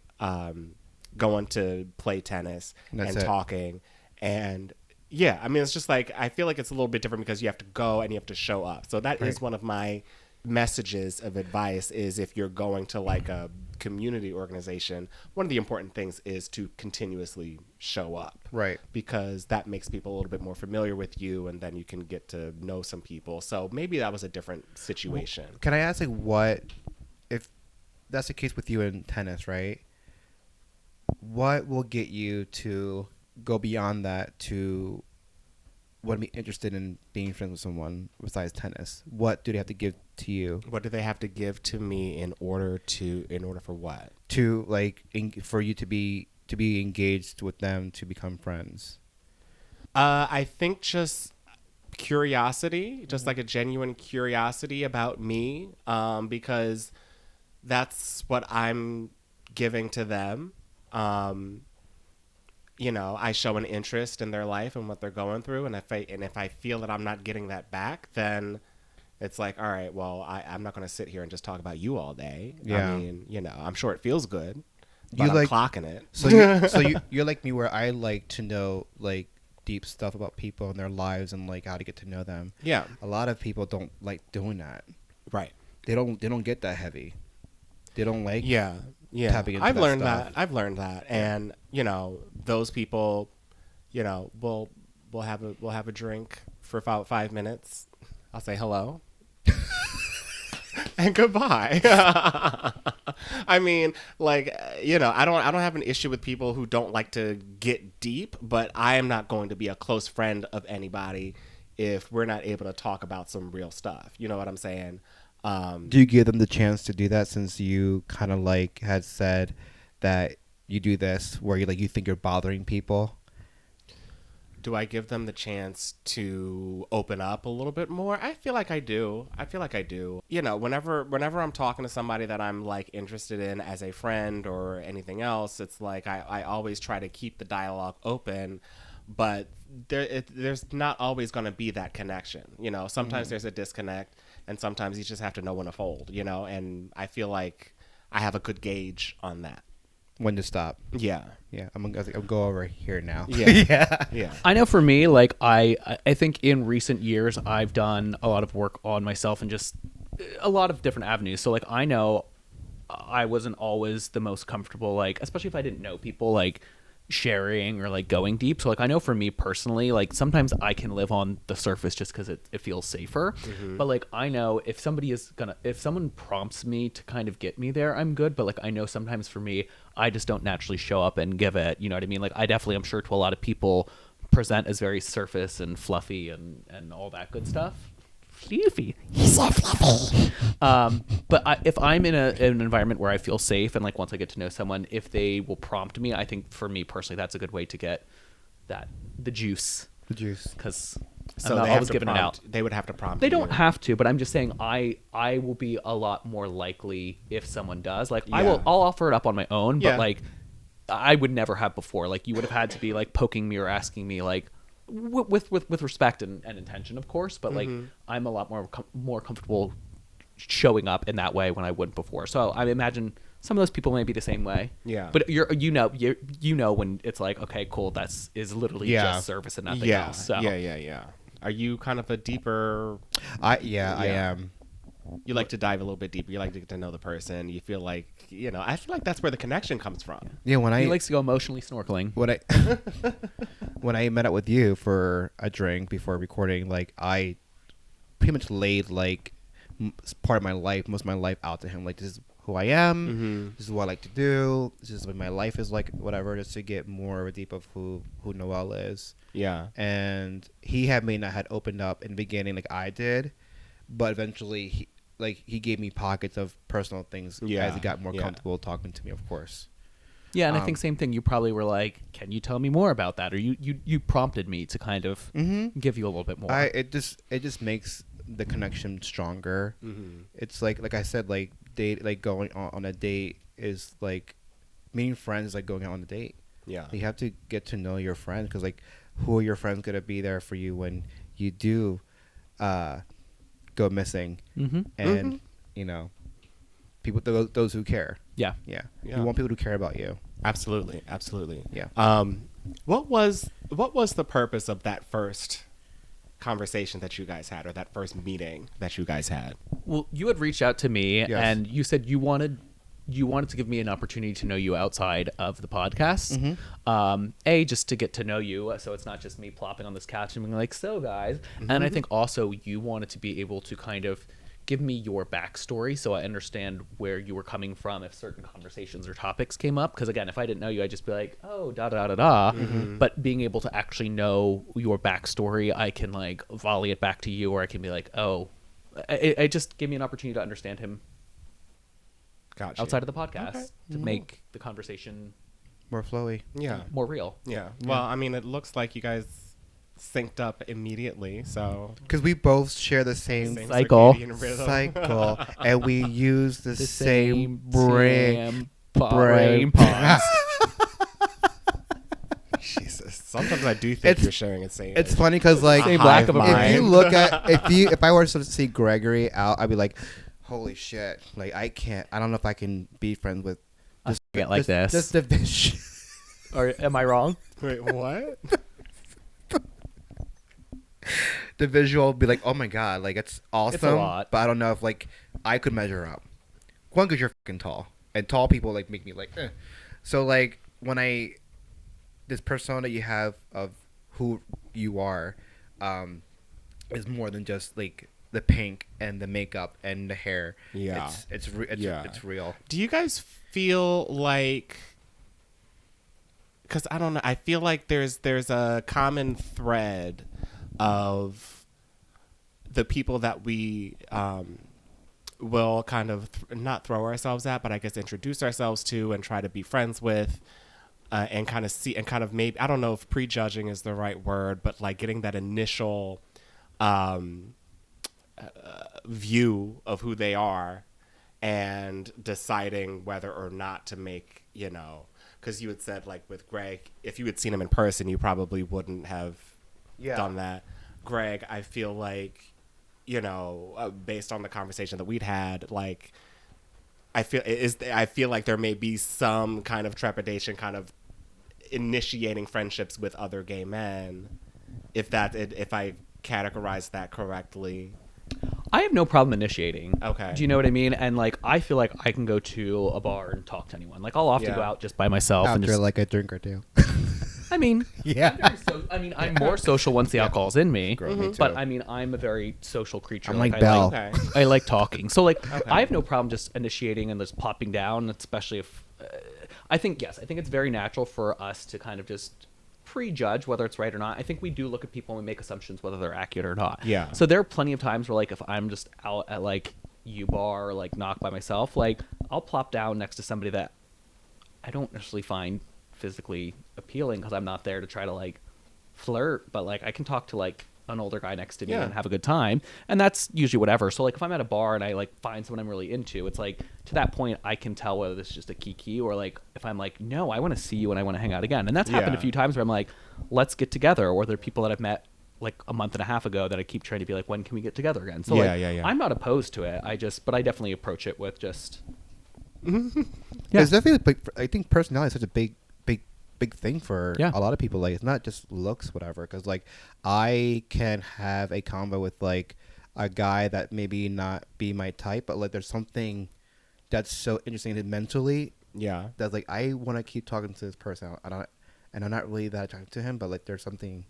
going to play tennis That's and it. talking. And yeah, I mean, it's just like, I feel like it's a little bit different because you have to go and you have to show up. So that is Right. one of my messages of advice, is if you're going to like a community organization, one of the important things is to continuously show up. Right. Because that makes people a little bit more familiar with you, and then you can get to know some people. So maybe that was a different situation. Can I ask, like, what, if that's the case with you in tennis, right? What will get you to go beyond that to want to be interested in being friends with someone besides tennis? What do they have to give to you What do they have to give to me in order for what? to, like, for you to be engaged with them, to become friends? I think just curiosity, just like a genuine curiosity about me, because that's what I'm giving to them. You know, I show an interest in their life and what they're going through, and if I feel that I'm not getting that back, then it's like, all right, well, I'm not going to sit here and just talk about you all day. Yeah. I mean, you know, I'm sure it feels good, but You I'm like- clocking it. So you're like me, where I like to know, like, deep stuff about people and their lives and, like, how to get to know them. Yeah, A lot of people don't like doing that. right. They don't get that heavy. They don't like Yeah, tapping into I've that learned stuff. that. I've learned that, and you know, those people, you know, we'll have a drink for about 5 minutes. I'll say hello, and goodbye. I mean, like, you know, I don't have an issue with people who don't like to get deep, but I am not going to be a close friend of anybody if we're not able to talk about some real stuff. You know what I'm saying? Do you give them the chance to do that, since you kind of like had said that you do this where you think you're bothering people? Do I give them the chance to open up a little bit more? I feel like I do. You know, whenever I'm talking to somebody that I'm like interested in as a friend or anything else, it's like I always try to keep the dialogue open, but there's not always going to be that connection. You know, sometimes there's a disconnect, and sometimes you just have to know when to fold, you know, and I feel like I have a good gauge on that. When to stop? Yeah. Yeah, I'm gonna go over here now. Yeah. Yeah. Yeah. I know for me, like I think in recent years I've done a lot of work on myself and just a lot of different avenues. So like I know I wasn't always the most comfortable, like especially if I didn't know people, like sharing or like going deep. So like I know for me personally, like sometimes I can live on the surface just because it feels safer. But like I know if someone prompts me to kind of get me there, I'm good. But like I know sometimes for me, I just don't naturally show up and give it, you know what I mean? Like I definitely, I'm sure to a lot of people, present as very surface and fluffy and all that good stuff. Fluffy. So fluffy. If I'm in an environment where I feel safe, and like once I get to know someone, if they will prompt me, I think for me personally, that's a good way to get the juice, The juice. because So I'm not they have always to giving it out. prompt. They would have to prompt. They you. don't have to, but I'm just saying I will be a lot more likely if someone does. Like Yeah. I'll offer it up on my own, Yeah. but like I would never have before. Like you would have had to be like poking me or asking me, like with respect and intention, of course. But like I'm a lot more comfortable showing up in that way when I wouldn't before. So I imagine some of those people may be the same way. Yeah. But you know when it's like, okay, cool, is literally Yeah. just service and nothing Yeah. else. So Yeah. Are you kind of a deeper? I Yeah. am. You like to dive a little bit deeper. You like to get to know the person. You feel like, you know, I feel like that's where the connection comes from. Yeah, when he I likes to go emotionally snorkeling. when I met up with you for a drink before recording, like I pretty much laid like part of my life, most of my life out to him. Like, this is who I am. This is what I like to do. This is what my life is like. Whatever, just to get more of a deep of who Noel is. Yeah. And he may not had opened up in the beginning like I did, but eventually he gave me pockets of personal things Yeah, as he got more yeah. comfortable talking to me, of course. Yeah, and I think same thing. You probably were like, "Can you tell me more about that?" Or you prompted me to kind of give you a little bit more. It just makes the connection stronger. It's like I said, like going on a date is like meeting friends is like going out on a date. Yeah. You have to get to know your friends, because like who are your friends gonna be there for you when you do go missing, and you know, people those who care. Yeah. Yeah. Yeah. You want people to care about you. Absolutely, absolutely. Yeah. What was the purpose of that first conversation that you guys had, or that first meeting that you guys had? Well, you had reached out to me, Yes. and you said you wanted to give me an opportunity to know you outside of the podcast. Just to get to know you, so it's not just me plopping on this couch and being like, so guys. And I think also you wanted to be able to kind of give me your backstory so I understand where you were coming from if certain conversations or topics came up. Because again, if I didn't know you, I'd just be like, oh, da da da da. But being able to actually know your backstory, I can like volley it back to you, or I can be like, oh, it just gave me an opportunity to understand him Gotcha. outside of the podcast to make the conversation More flowy. Yeah. more real. Yeah. Well, I mean, it looks like you guys synced up immediately, so Because we both share the same Cycle. circadian rhythm. cycle, and we use the same brain. brain pods. Jesus. Sometimes I do think It's- you're sharing the same. It's funny because like Same lack of a hive brain. if you look at if I were to see Gregory out, I'd be like, holy shit! Like I don't know if I can be friends with. I get like this. Just the vision. Or am I wrong? Wait, what? The visual would be like, oh my god, like it's awesome. lot. But I don't know if like I could measure up. One, because you're fucking tall, and tall people like make me like. So like when this persona you have of who you are, is more than just like the pink and the makeup and the hair. Yeah. it's real. Do you guys feel like, because I don't know, I feel like there's a common thread of the people that we will kind of not throw ourselves at, but I guess introduce ourselves to and try to be friends with, and kind of see and kind of maybe, I don't know if prejudging is the right word, but like getting that initial view of who they are and deciding whether or not to make, because you had said like with Greg, if you had seen him in person, you probably wouldn't have done that. Greg, I feel like, based on the conversation that we'd had, like, I feel like there may be some kind of trepidation, kind of initiating friendships with other gay men, if I categorize that correctly. I have no problem initiating. Okay. Do you know what I mean? And like, I feel like I can go to a bar and talk to anyone. Like, I'll often go out just by myself and After just. like a drink or two. I mean, Yeah. I'm more social once the alcohol's in me. Girl, me But too. I mean, I'm a very social creature. I'm like I Belle. Okay. I like talking. So like, I have no problem just initiating and just popping down, especially if I think it's very natural for us to kind of just prejudge whether it's right or not. I think we do look at people and we make assumptions whether they're accurate or not. Yeah. So there are plenty of times where like if I'm just out at like U-Bar or like Knock by myself, like I'll plop down next to somebody that I don't necessarily find physically appealing because I'm not there to try to like flirt, but like I can talk to like an older guy next to me and have a good time, and that's usually whatever. So like if I'm at a bar and I like find someone I'm really into, it's like to that point I can tell whether this is just a kiki or like if I'm like, no, I want to see you and I want to hang out again. And that's happened a few times where I'm like, let's get together. Or there are people that I've met like a month and a half ago that I keep trying to be like, when can we get together again? So I'm not opposed to it. But I definitely approach it with just It's definitely I think personality is such a big thing for Yeah. a lot of people. Like it's not just looks, whatever. Because like I can have a convo with like a guy that maybe not be my type, but like there's something that's so interesting mentally. Yeah. That's like I want to keep talking to this person. I'm not really that attracted to him, but like there's something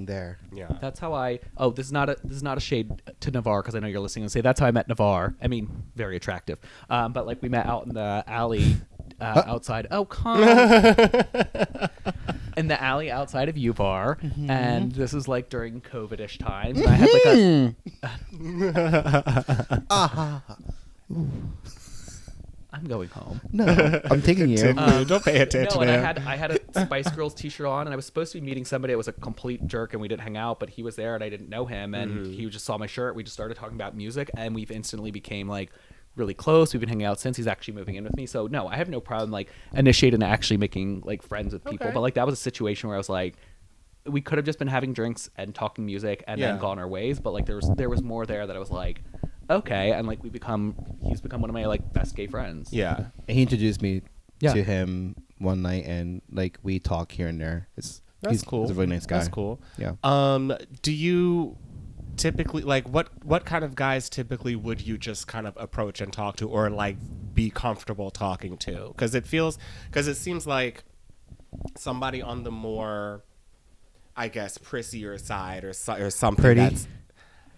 there. Yeah. That's how I. Oh, this is not a shade to Navarre because I know you're listening and say that's how I met Navarre. I mean, very attractive. But like we met out in the alley outside. Oh, come in the alley outside of U-Bar, and this is like during COVID-ish times. And I had like a. I'm going home. No, I'm taking you. Don't pay attention. No, and to him. I had a Spice Girls t-shirt on, and I was supposed to be meeting somebody that was a complete jerk, and we didn't hang out, but he was there, and I didn't know him, and he just saw my shirt. We just started talking about music, and we've instantly became like really close. We've been hanging out since. He's actually moving in with me, so no, I have no problem like initiating and actually making like friends with people. Okay. But like that was a situation where I was like, we could have just been having drinks and talking music and then gone our ways, but like there was more there that I was like, okay, and like he's become one of my like best gay friends. Yeah. And he introduced me Yeah. to him one night, and like we talk here and there. That's cool. He's a really nice guy. That's cool. Yeah. Do you typically like what kind of guys typically would you just kind of approach and talk to, or like be comfortable talking to? Because it seems like somebody on the more, I guess, prissier side or something. Pretty? That's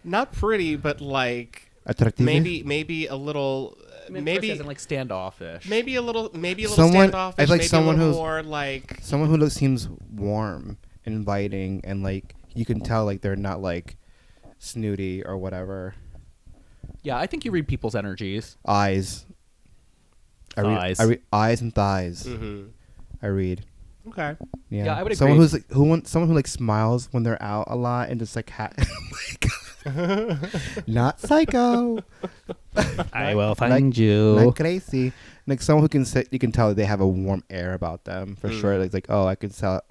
not pretty, but like Attractive? maybe a little. I mean, Maybe as in, like standoffish. maybe a little Someone- standoffish. I like maybe someone a little who's- more like. Someone who seems warm, inviting, and like you can tell like they're not like snooty or whatever. Yeah, I think you read people's energies. Eyes. Thighs. I read eyes and thighs. Mm-hmm. I read. Okay. Yeah. Yeah, I would Someone agree. who's like, someone who like smiles when they're out a lot and just like not psycho. I will find you. Not crazy. Like someone who can sit, you can tell they have a warm air about them for sure. Like oh, I can tell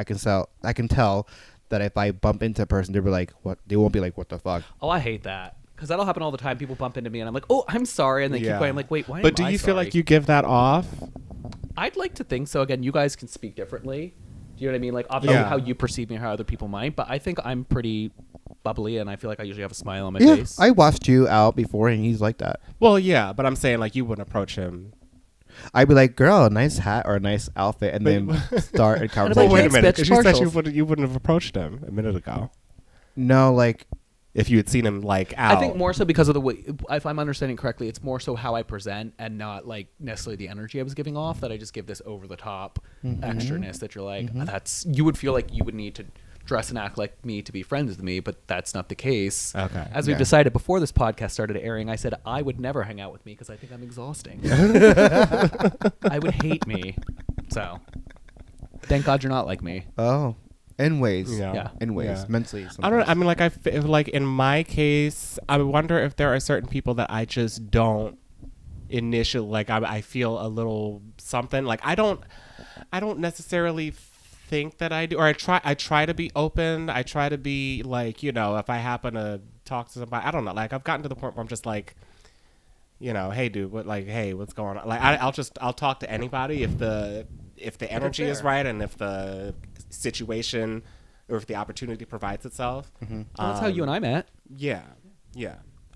that if I bump into a person, they'll be like, what? They won't be like, what the fuck? Oh, I hate that. Because that'll happen all the time. People bump into me and I'm like, oh, I'm sorry. And they keep going. I'm like, wait, why But am do I you feel sorry? like you give that off? I'd like to think so. Again, you guys can speak differently. Do you know what I mean? Like, obviously, Yeah. how you perceive me or how other people might. But I think I'm pretty bubbly, and I feel like I usually have a smile on my Yeah, face. I watched you out before, and he's like that. Well, yeah, but I'm saying like you wouldn't approach him. I'd be like, girl, a nice hat or a nice outfit, and then start a like, conversation. wait a minute, because you said Marshalls. you wouldn't have approached him a minute ago No, like, if you had seen him like out. I think more so because of the way, if I'm understanding correctly, it's more so how I present and not like necessarily the energy I was giving off, that I just give this over the top extraness that you're like, that's, you would feel like you would need to dress and act like me to be friends with me, but that's not the case. Okay. As we've Yeah. decided before this podcast started airing, I said I would never hang out with me because I think I'm exhausting. I would hate me. So, thank God you're not like me. oh, in ways. Yeah. In ways. Yeah. Mentally. I don't. I sometimes. mean, like I feel like in my case, I wonder if there are certain people that I just don't initially like. I feel a little something like I don't necessarily think that I do, or I try to be open. I try to be like, you know, if I happen to talk to somebody, I don't know. Like I've gotten to the point where I'm just like, you know, hey dude, hey, what's going on? Like I'll talk to anybody if the energy is right and if the situation or if the opportunity provides itself. Well, that's how you and I met. Yeah.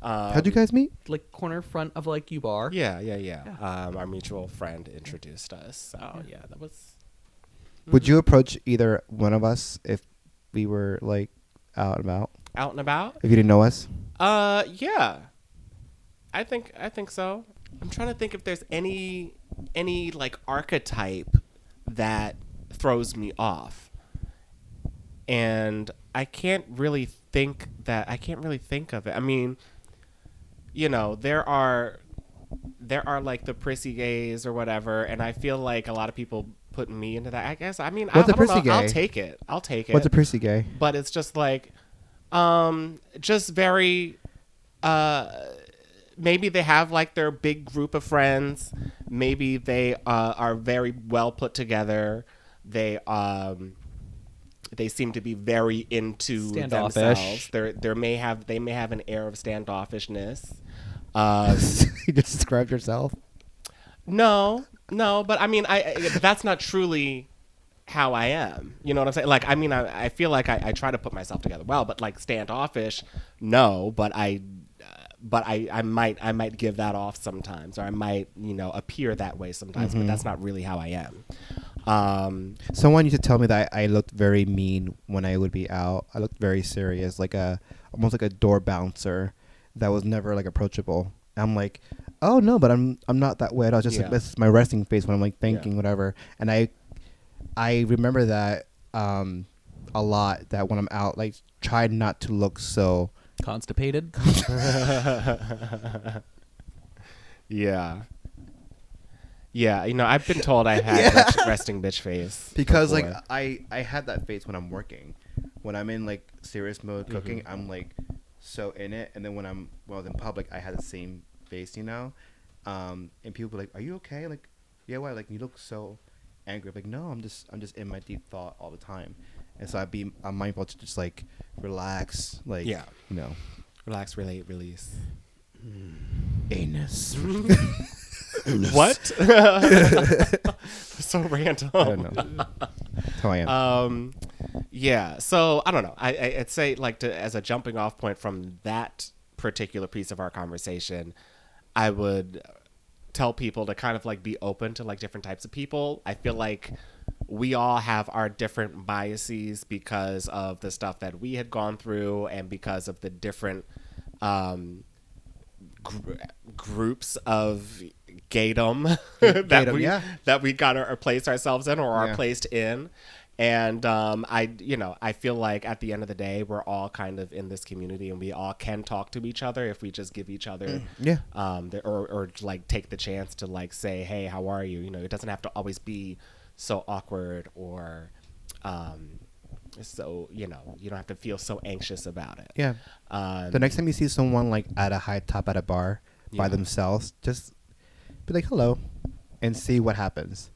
How'd you guys meet? Like corner front of like U Bar. Yeah. Our mutual friend introduced us. So yeah, that was. Would you approach either one of us if we were like out and about? Out and about? If you didn't know us? Yeah. I think so. I'm trying to think if there's any like archetype that throws me off. And I can't really think of it. I mean, you know, there are like the prissy gays or whatever, and I feel like a lot of people put me into that. I guess. I mean, What's I a don't know. prissy I'll gay? take it. What's a prissy gay? But it's just like, just very, maybe they have like their big group of friends. Maybe they are very well put together. They seem to be very into Standoffish. themselves. They may have an air of standoffishness. You just described yourself. No, but I mean, that's not truly how I am. You know what I'm saying? Like, I mean, I feel like I try to put myself together well, but like standoffish, no. But I might give that off sometimes, or I might, you know, appear that way sometimes. But that's not really how I am. Someone used to tell me that I looked very mean when I would be out. I looked very serious, like almost like a door bouncer that was never like approachable. I'm like, oh no, but I'm not that way at all. Just like, this is my resting face when I'm like thinking whatever. And I remember that a lot. That when I'm out, like try not to look so Constipated. Yeah. Yeah, you know, I've been told I had resting bitch face. because before. like I have that face when I'm working. When I'm in like serious mode cooking, I'm like so in it. And then when I was in public, I had the same face, you know. And people were like, "Are you okay?" Like, yeah, why? Like, you look so angry. I'm like, no, I'm just in my deep thought all the time. And so I'm mindful to just like relax, like you know, Relax, relate, release. anus. What? so random. I don't know. That's how I am. Yeah. So I don't know. I'd say like as a jumping off point from that particular piece of our conversation, I would tell people to kind of like be open to like different types of people. I feel like we all have our different biases because of the stuff that we had gone through and because of the different groups of gaydom that we got to place ourselves in or are placed in. And I feel like at the end of the day, we're all kind of in this community and we all can talk to each other if we just give each other or like take the chance to like say, hey, how are you? You know, it doesn't have to always be so awkward or so, you know, you don't have to feel so anxious about it. Yeah. The next time you see someone like at a high top at a bar by themselves, just be like, hello, and see what happens.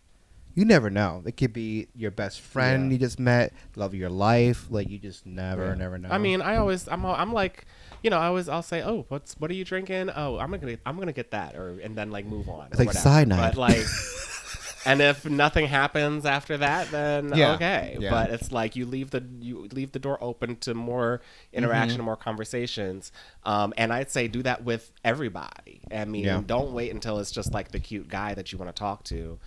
You never know. It could be your best friend you just met, love of your life. Like you just never know. I mean, I'm like, you know, I'll say, oh, what are you drinking? Oh, I'm gonna get that, and then like move on. It's like cyanide. But like, and if nothing happens after that, then okay. Yeah. But it's like you leave the door open to more interaction, more conversations. And I'd say do that with everybody. I mean, don't wait until it's just like the cute guy that you want to talk to.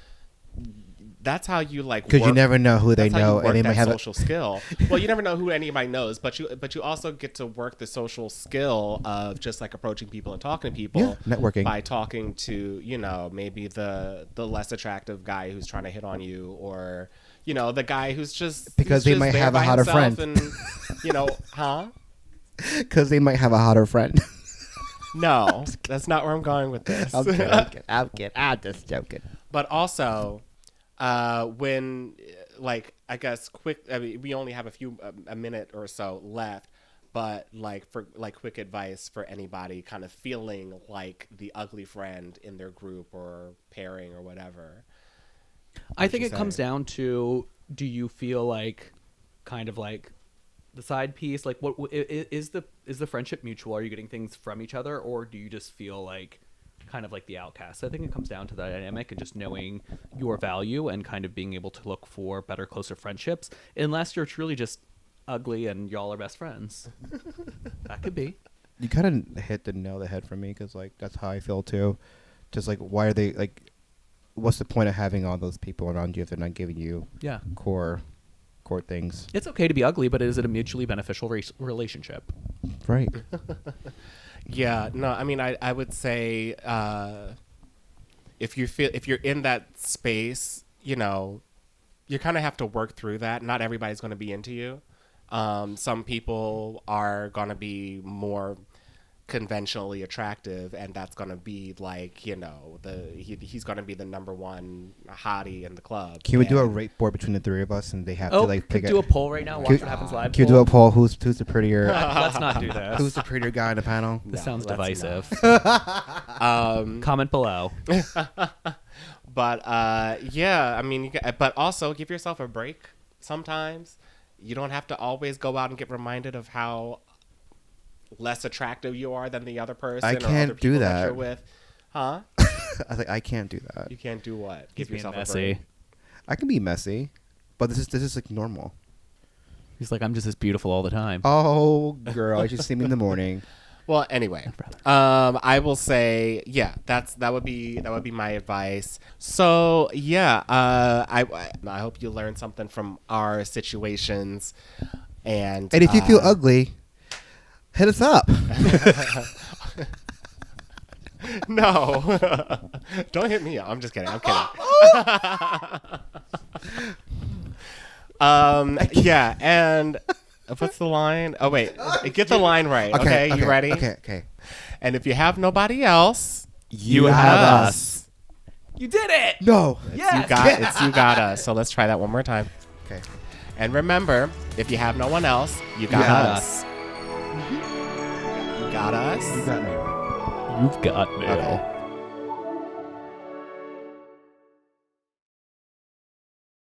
That's how you like, because you never know who they know, and they might have social skill. Well, you never know who anybody knows, but you also get to work the social skill of just like approaching people and talking to people, networking by talking to, you know, maybe the less attractive guy who's trying to hit on you, or you know, the guy who's just because they might have a hotter friend, and you know, because they might have a hotter friend. No, that's not where I'm going with this. I'm kidding. I'm just joking. But also, when, like, I guess we only have a minute or so left, but like for like quick advice for anybody kind of feeling like the ugly friend in their group or pairing or whatever. I think it comes down to, do you feel like kind of like the side piece, like what is the friendship mutual? Are you getting things from each other, or do you just feel like kind of like the outcast? I think it comes down to the dynamic and just knowing your value and kind of being able to look for better, closer friendships, unless you're truly just ugly and y'all are best friends. That could be. You kind of hit the nail on the head for me, because like that's how I feel too. Just like, why are they like? What's the point of having all those people around you if they're not giving you core things? It's okay to be ugly, but is it a mutually beneficial relationship? Right. Yeah, no, I mean, I would say if you're in that space, you know, you kind of have to work through that. Not everybody's going to be into you. Some people are going to be more conventionally attractive, and that's going to be like, you know, he's going to be the number one hottie in the club. Can we do a rate board between the three of us, and they have to like pick do a poll right now? Watch what happens live. Can you do a poll? Who's the prettier? Let's not do that. Who's the prettier guy in the panel? This sounds divisive. Comment below. But yeah, I mean, but also give yourself a break. Sometimes you don't have to always go out and get reminded of how less attractive you are than the other person. I can't do that. You're with, huh? I think I can't do that. You can't do what? Give yourself messy. a break. I can be messy, but this is like normal. He's like, I'm just as beautiful all the time. Oh, girl, you should see me in the morning. Well, anyway, I will say, yeah, that would be my advice. So yeah, I hope you learned something from our situations, and if you feel ugly, hit us up. No, don't hit me up. I'm just kidding. I'm kidding. Yeah, and what's the line? Oh wait, get the line right. Okay, you ready? Okay. And if you have nobody else, you have us. You did it. No. Yes. You got us. So let's try that one more time. Okay. And remember, if you have no one else, you got us. You got us. You got me. You've got mail. Okay.